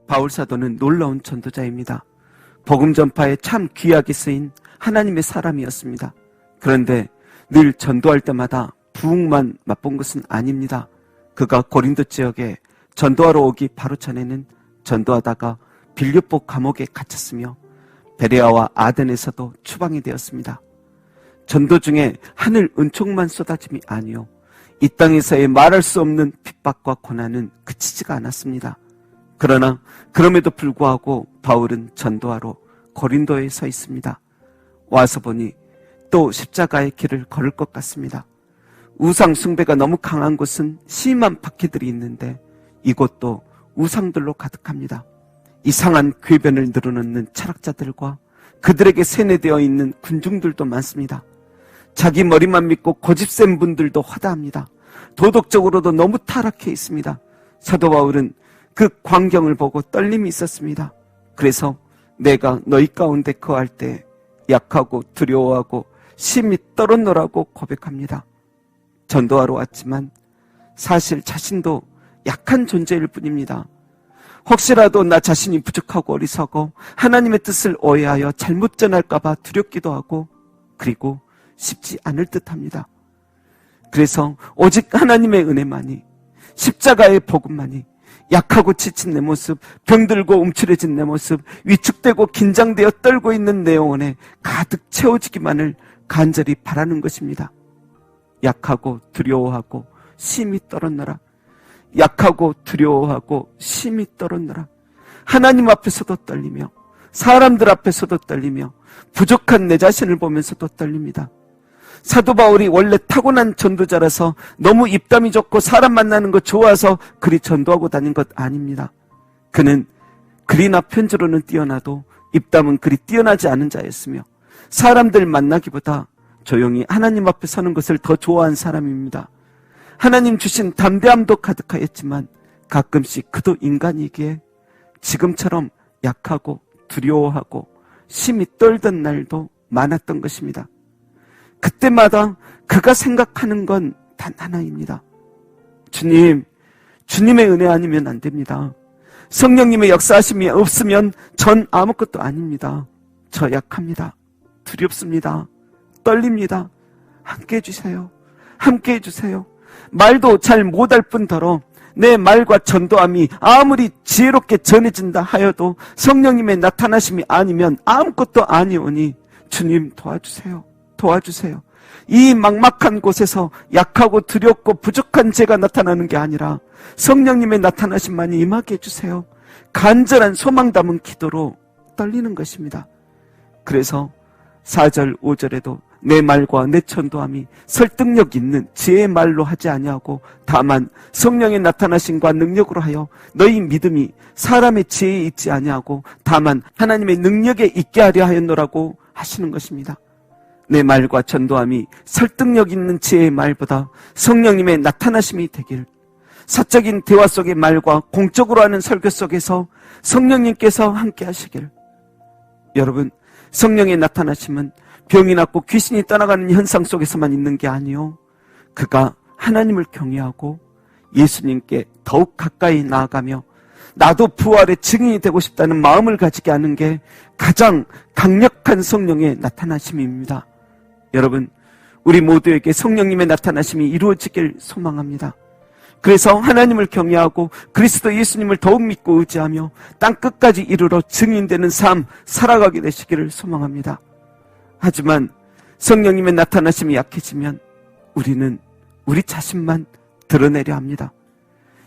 바울 사도는 놀라운 전도자입니다. 복음 전파에 참 귀하게 쓰인 하나님의 사람이었습니다. 그런데 늘 전도할 때마다 부흥만 맛본 것은 아닙니다. 그가 고린도 지역에 전도하러 오기 바로 전에는 전도하다가 빌립보 감옥에 갇혔으며 베레아와 아덴에서도 추방이 되었습니다. 전도 중에 하늘 은총만 쏟아짐이 아니요, 이 땅에서의 말할 수 없는 핍박과 고난은 그치지가 않았습니다. 그러나 그럼에도 불구하고 바울은 전도하러 고린도에 서 있습니다. 와서 보니 또 십자가의 길을 걸을 것 같습니다. 우상 숭배가 너무 강한 곳은 심한 박해들이 있는데 이곳도 우상들로 가득합니다. 이상한 궤변을 늘어놓는 철학자들과 그들에게 세뇌되어 있는 군중들도 많습니다. 자기 머리만 믿고 고집센 분들도 허다합니다. 도덕적으로도 너무 타락해 있습니다. 사도 바울은 그 광경을 보고 떨림이 있었습니다. 그래서 내가 너희 가운데 거할 때 약하고 두려워하고 심히 떨었노라고 고백합니다. 전도하러 왔지만 사실 자신도 약한 존재일 뿐입니다. 혹시라도 나 자신이 부족하고 어리석어 하나님의 뜻을 오해하여 잘못 전할까봐 두렵기도 하고, 그리고 쉽지 않을 듯합니다. 그래서 오직 하나님의 은혜만이, 십자가의 복음만이, 약하고 지친 내 모습, 병들고 움츠러진 내 모습, 위축되고 긴장되어 떨고 있는 내 영혼에 가득 채워지기만을 간절히 바라는 것입니다. 약하고 두려워하고 심히 떨었노라. 약하고 두려워하고 심히 떨었노라. 하나님 앞에서도 떨리며 사람들 앞에서도 떨리며 부족한 내 자신을 보면서도 떨립니다. 사도 바울이 원래 타고난 전도자라서 너무 입담이 좋고 사람 만나는 거 좋아서 그리 전도하고 다닌 것 아닙니다. 그는 글이나 편지로는 뛰어나도 입담은 그리 뛰어나지 않은 자였으며 사람들 만나기보다 조용히 하나님 앞에 서는 것을 더 좋아한 사람입니다. 하나님 주신 담대함도 가득하였지만 가끔씩 그도 인간이기에 지금처럼 약하고 두려워하고 심히 떨던 날도 많았던 것입니다. 그때마다 그가 생각하는 건 단 하나입니다. 주님의 은혜 아니면 안 됩니다. 성령님의 역사하심이 없으면 전 아무것도 아닙니다. 저 약합니다. 두렵습니다. 떨립니다. 함께 해주세요. 함께 해주세요. 말도 잘 못할 뿐더러 내 말과 전도함이 아무리 지혜롭게 전해진다 하여도 성령님의 나타나심이 아니면 아무것도 아니오니 주님 도와주세요. 도와주세요. 이 막막한 곳에서 약하고 두렵고 부족한 제가 나타나는 게 아니라 성령님의 나타나심만이 임하게 해주세요. 간절한 소망 담은 기도로 떨리는 것입니다. 그래서 4절 5절에도 내 말과 내 전도함이 설득력 있는 지혜의 말로 하지 아니하고 다만 성령의 나타나심과 능력으로 하여 너희 믿음이 사람의 지혜에 있지 아니하고 다만 하나님의 능력에 있게 하려 하였노라고 하시는 것입니다. 내 말과 전도함이 설득력 있는 지혜의 말보다 성령님의 나타나심이 되길, 사적인 대화 속의 말과 공적으로 하는 설교 속에서 성령님께서 함께 하시길. 여러분, 성령의 나타나심은 병이 낫고 귀신이 떠나가는 현상 속에서만 있는 게 아니요, 그가 하나님을 경외하고 예수님께 더욱 가까이 나아가며 나도 부활의 증인이 되고 싶다는 마음을 가지게 하는 게 가장 강력한 성령의 나타나심입니다. 여러분, 우리 모두에게 성령님의 나타나심이 이루어지길 소망합니다. 그래서 하나님을 경외하고 그리스도 예수님을 더욱 믿고 의지하며 땅끝까지 이르러 증인되는 삶 살아가게 되시기를 소망합니다. 하지만 성령님의 나타나심이 약해지면 우리는 우리 자신만 드러내려 합니다.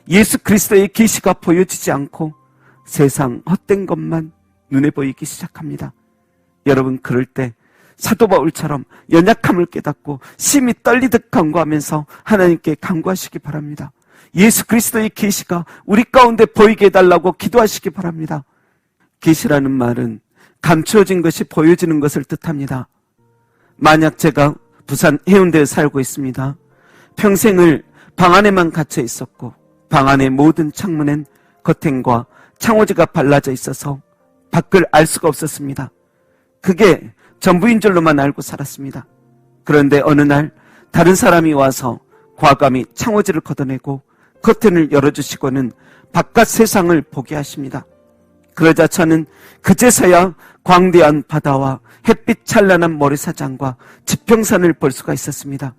예수 그리스도의 계시가 보여지지 않고 세상 헛된 것만 눈에 보이기 시작합니다. 여러분, 그럴 때 사도 바울처럼 연약함을 깨닫고 심히 떨리듯 간구하면서 하나님께 간구하시기 바랍니다. 예수 그리스도의 계시가 우리 가운데 보이게 해달라고 기도하시기 바랍니다. 계시라는 말은 감추어진 것이 보여지는 것을 뜻합니다. 만약 제가 부산 해운대에 살고 있습니다. 평생을 방 안에만 갇혀 있었고 방 안의 모든 창문엔 커튼과 창호지가 발라져 있어서 밖을 알 수가 없었습니다. 그게 전부인 줄로만 알고 살았습니다. 그런데 어느 날 다른 사람이 와서 과감히 창호지를 걷어내고 커튼을 열어주시고는 바깥 세상을 보게 하십니다. 그러자 저는 그제서야 광대한 바다와 햇빛 찬란한 모래사장과 지평산을 볼 수가 있었습니다.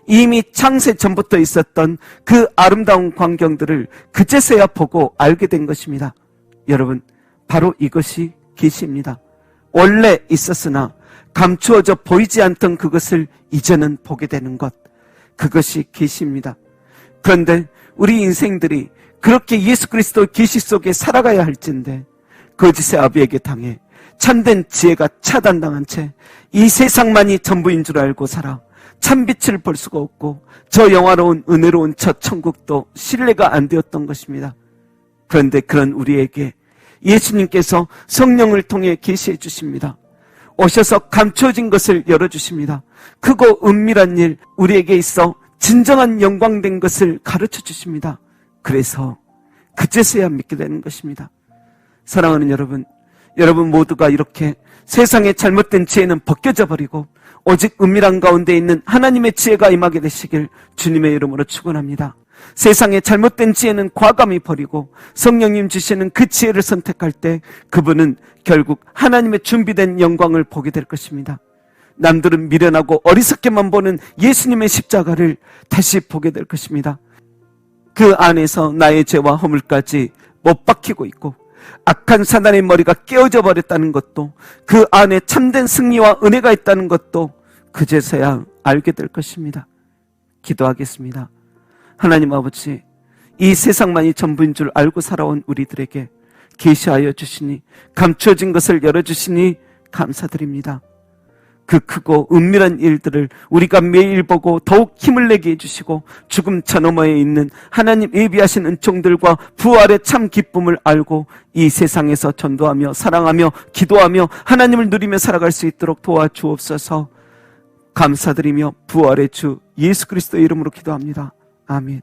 이미 창세 전부터 있었던 그 아름다운 광경들을 그제서야 보고 알게 된 것입니다. 여러분, 바로 이것이 계시입니다. 원래 있었으나 감추어져 보이지 않던 그것을 이제는 보게 되는 것, 그것이 계시입니다. 그런데 우리 인생들이 그렇게 예수 그리스도 계시 속에 살아가야 할진데 거짓의 아비에게 당해 참된 지혜가 차단당한 채 이 세상만이 전부인 줄 알고 살아 참빛을 볼 수가 없고 저 영화로운 은혜로운 첫 천국도 신뢰가 안 되었던 것입니다. 그런데 그런 우리에게 예수님께서 성령을 통해 계시해 주십니다. 오셔서 감춰진 것을 열어주십니다. 크고 은밀한 일, 우리에게 있어 진정한 영광된 것을 가르쳐 주십니다. 그래서 그제서야 믿게 되는 것입니다. 사랑하는 여러분, 여러분 모두가 이렇게 세상의 잘못된 지혜는 벗겨져 버리고 오직 은밀한 가운데 있는 하나님의 지혜가 임하게 되시길 주님의 이름으로 축원합니다. 세상의 잘못된 지혜는 과감히 버리고 성령님 주시는 그 지혜를 선택할 때 그분은 결국 하나님의 준비된 영광을 보게 될 것입니다. 남들은 미련하고 어리석게만 보는 예수님의 십자가를 다시 보게 될 것입니다. 그 안에서 나의 죄와 허물까지 못 박히고 있고 악한 사단의 머리가 깨어져 버렸다는 것도, 그 안에 참된 승리와 은혜가 있다는 것도 그제서야 알게 될 것입니다. 기도하겠습니다. 하나님 아버지, 이 세상만이 전부인 줄 알고 살아온 우리들에게 계시하여 주시니, 감추어진 것을 열어주시니 감사드립니다. 그 크고 은밀한 일들을 우리가 매일 보고 더욱 힘을 내게 해주시고 죽음 저 너머에 있는 하나님 예비하신 은총들과 부활의 참 기쁨을 알고 이 세상에서 전도하며 사랑하며 기도하며 하나님을 누리며 살아갈 수 있도록 도와주옵소서. 감사드리며 부활의 주 예수 그리스도의 이름으로 기도합니다. 아멘.